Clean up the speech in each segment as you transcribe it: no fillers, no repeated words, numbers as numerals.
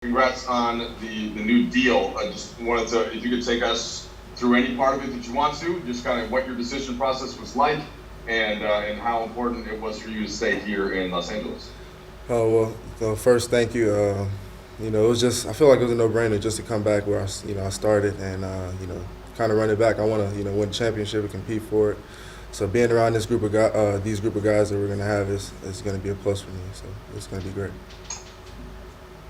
Congrats on the new deal. I just wanted to, if you could take us through any part of it that you want to, just kind of what your decision process was like, and how important it was for you to stay here in Los Angeles. First, thank you. It was just I feel like it was a no-brainer just to come back where I started and kind of run it back. I want to win a championship and compete for it. So being around these group of guys that we're gonna have is gonna be a plus for me. So it's gonna be great.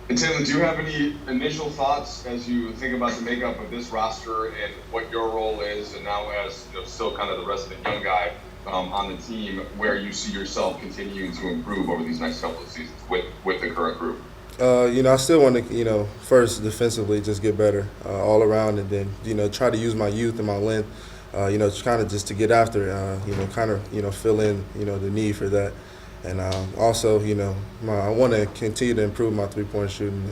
And Talen, do you have any initial thoughts as you think about the makeup of this roster and what your role is, and now as still kind of the resident young guy on the team, where you see yourself continuing to improve over these next couple of seasons with the current group? I still want to, first defensively just get better all around, and then, try to use my youth and my length, kind of just to get after, fill in, the need for that. And also, I want to continue to improve my three-point shooting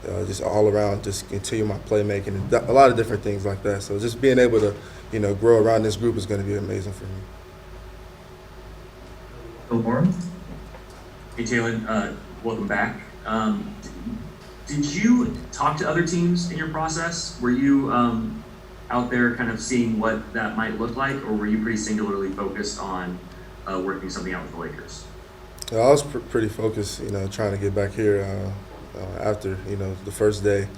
and just all around, just continue my playmaking and a lot of different things like that. So just being able to, grow around this group is going to be amazing for me. Hey, Talen, welcome back. Did you talk to other teams in your process? Were you out there kind of seeing what that might look like, or were you pretty singularly focused on working something out with the Lakers? I was pretty focused, trying to get back here after, the first day.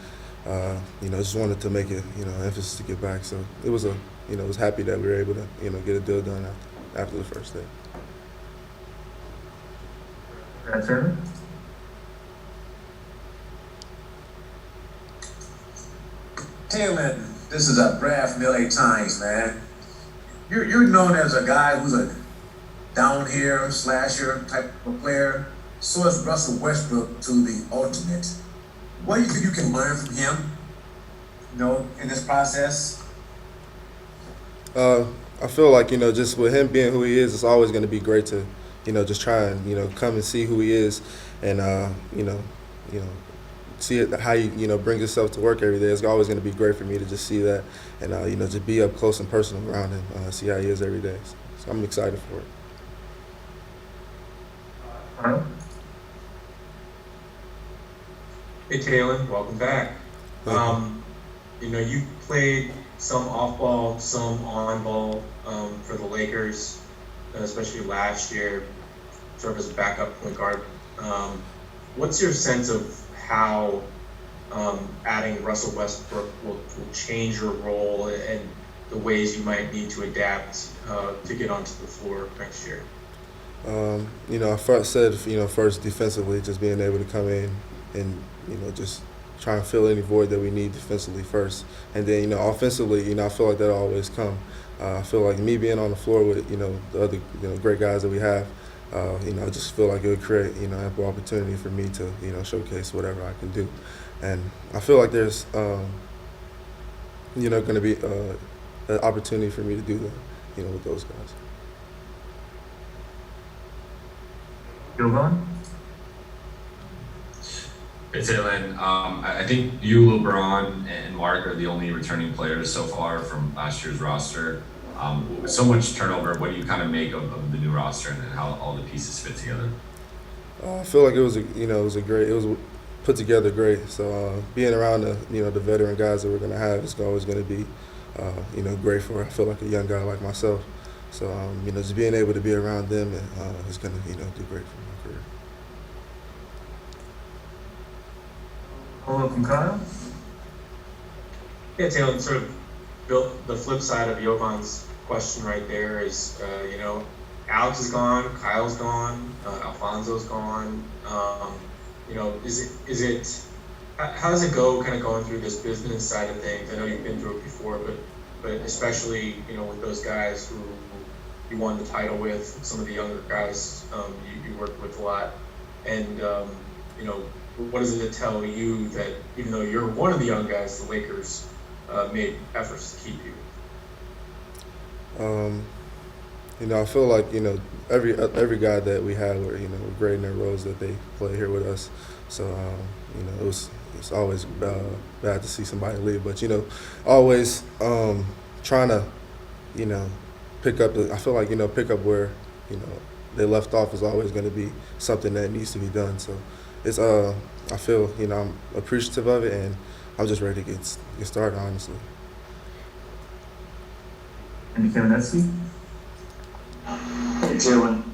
Just wanted to make it, emphasis to get back. So it was was happy that we were able to, get a deal done after the first day. That's it. Talen, this is a Brad from LA Times, man. You're known as a guy who's a down here slasher type of player. So is Russell Westbrook to the ultimate. What do you think you can learn from him? In this process. I feel like just with him being who he is, it's always going to be great to just try and come and see who he is, and see how he brings himself to work every day. It's always going to be great for me to just see that, and just be up close and personal around him, see how he is every day. So I'm excited for it. Hey Talen, welcome back. You played some off ball, some on ball for the Lakers, especially last year, sort of as a backup point guard. What's your sense of how adding Russell Westbrook will change your role and the ways you might need to adapt to get onto the floor next year? I first said, first defensively, just being able to come in and, just try and fill any void that we need defensively first. And then, offensively, I feel like that'll always come. I feel like me being on the floor with, the other, great guys that we have, I just feel like it would create, ample opportunity for me to, showcase whatever I can do. And I feel like there's, going to be an opportunity for me to do that, with those guys. Hey Talen, I think you, LeBron, and Mark are the only returning players so far from last year's roster. With so much turnover, what do you kind of make of the new roster and how all the pieces fit together? I feel like it was it was put together great. So being around the veteran guys that we're gonna have is always gonna be great for. I feel like a young guy like myself. So just being able to be around them is gonna do great for my career. Hello from Kyle. Yeah, Taylor, sort of built the flip side of Jovan's question right there is, Alex is gone, Kyle's gone, Alfonso's gone. Is it, how does it go kind of going through this business side of things? I know you've been through it before, but especially, with those guys who you won the title with, some of the younger guys you worked with a lot. And, what does it tell you that even though you're one of the young guys, the Lakers made efforts to keep you? I feel like every guy that we had were great in their roles that they play here with us. So it's always bad to see somebody leave, but always trying to pick up. I feel like pick up where they left off is always going to be something that needs to be done. So it's I feel I'm appreciative of it, and I'm just ready to get started, honestly. Andy Kamenetsky? Hey, Talen.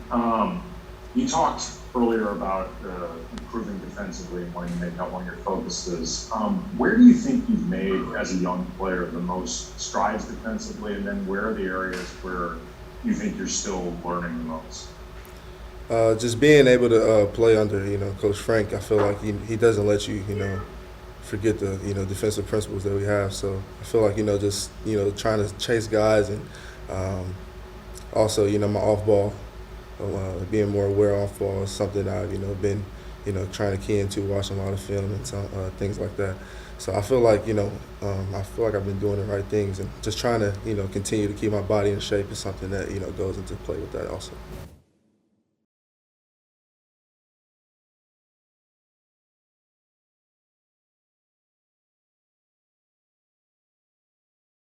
You talked earlier about improving defensively and wanting to make that one of your focuses. Where do you think you've made, as a young player, the most strides defensively, and then where are the areas where you think you're still learning the most? Just being able to play under Coach Frank, I feel like he doesn't let you forget the defensive principles that we have. So I feel like just trying to chase guys, and also my off ball, being more aware off ball is something I've been trying to key into, watching a lot of film and things like that. So I feel like I've been doing the right things, and just trying to continue to keep my body in shape is something that goes into play with that also.